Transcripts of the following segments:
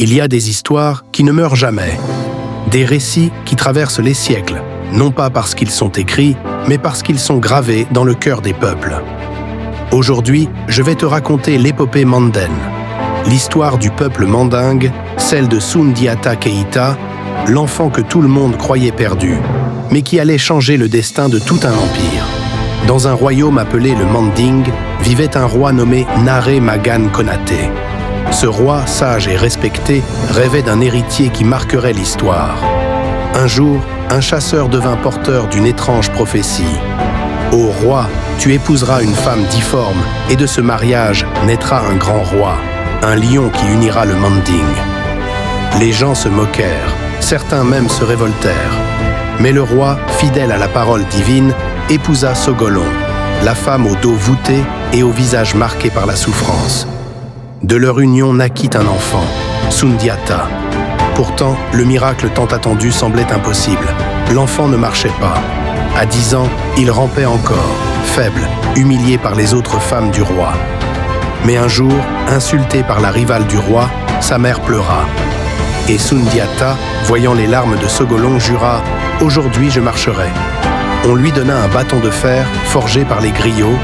Il y a des histoires qui ne meurent jamais, des récits qui traversent les siècles, non pas parce qu'ils sont écrits, mais parce qu'ils sont gravés dans le cœur des peuples. Aujourd'hui, je vais te raconter l'épopée Manden, l'histoire du peuple mandingue, celle de Soundiata Keïta, l'enfant que tout le monde croyait perdu, mais qui allait changer le destin de tout un empire. Dans un royaume appelé le Manding, vivait un roi nommé Nare Magan Konate. Ce roi, sage et respecté, rêvait d'un héritier qui marquerait l'histoire. Un jour, un chasseur devint porteur d'une étrange prophétie. « Ô roi, tu épouseras une femme difforme, et de ce mariage naîtra un grand roi, un lion qui unira le Manding. » Les gens se moquèrent, certains même se révoltèrent. Mais le roi, fidèle à la parole divine, épousa Sogolon, la femme au dos voûté et au visage marqué par la souffrance. De leur union naquit un enfant, Soundiata. Pourtant, le miracle tant attendu semblait impossible. L'enfant ne marchait pas. À 10 ans, il rampait encore, faible, humilié par les autres femmes du roi. Mais un jour, insulté par la rivale du roi, sa mère pleura. Et Soundiata, voyant les larmes de Sogolon, jura « Aujourd'hui je marcherai ». On lui donna un bâton de fer forgé par les griots.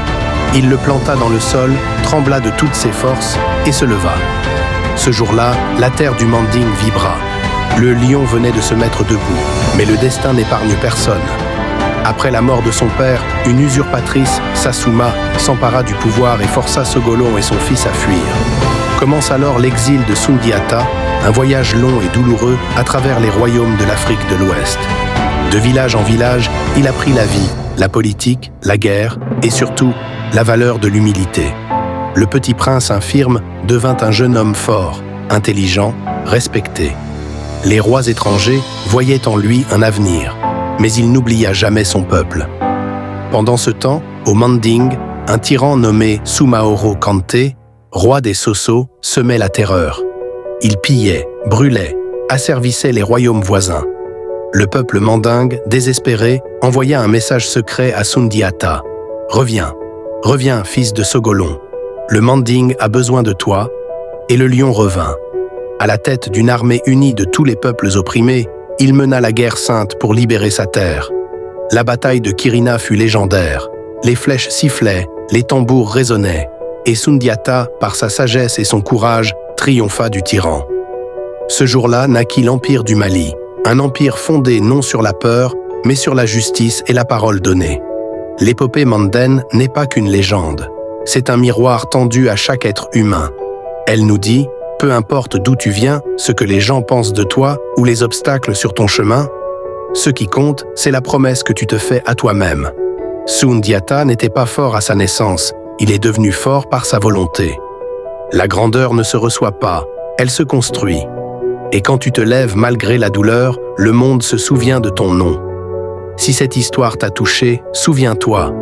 Il le planta dans le sol, trembla de toutes ses forces et se leva. Ce jour-là, la terre du Manding vibra. Le lion venait de se mettre debout, mais le destin n'épargne personne. Après la mort de son père, une usurpatrice, Sassouma, s'empara du pouvoir et força Sogolon et son fils à fuir. Commence alors l'exil de Soundiata, un voyage long et douloureux à travers les royaumes de l'Afrique de l'Ouest. De village en village, il apprit la vie, la politique, la guerre et surtout la valeur de l'humilité. Le petit prince infirme devint un jeune homme fort, intelligent, respecté. Les rois étrangers voyaient en lui un avenir, mais il n'oublia jamais son peuple. Pendant ce temps, au Manding, un tyran nommé Soumaoro Kante, roi des Soso, semait la terreur. Il pillait, brûlait, asservissait les royaumes voisins. Le peuple mandingue, désespéré, envoya un message secret à Soundiata. « Reviens, reviens, fils de Sogolon. Le Manding a besoin de toi. » Et le lion revint. À la tête d'une armée unie de tous les peuples opprimés, il mena la guerre sainte pour libérer sa terre. La bataille de Kirina fut légendaire. Les flèches sifflaient, les tambours résonnaient, et Soundiata, par sa sagesse et son courage, triompha du tyran. Ce jour-là naquit l'Empire du Mali, un empire fondé non sur la peur, mais sur la justice et la parole donnée. L'épopée Manden n'est pas qu'une légende. C'est un miroir tendu à chaque être humain. Elle nous dit, peu importe d'où tu viens, ce que les gens pensent de toi ou les obstacles sur ton chemin, ce qui compte, c'est la promesse que tu te fais à toi-même. Soundiata n'était pas fort à sa naissance, il est devenu fort par sa volonté. La grandeur ne se reçoit pas, elle se construit. Et quand tu te lèves malgré la douleur, le monde se souvient de ton nom. Si cette histoire t'a touché, souviens-toi.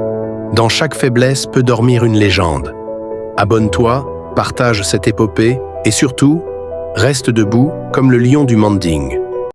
Dans chaque faiblesse peut dormir une légende. Abonne-toi, partage cette épopée et surtout, reste debout comme le lion du Manding.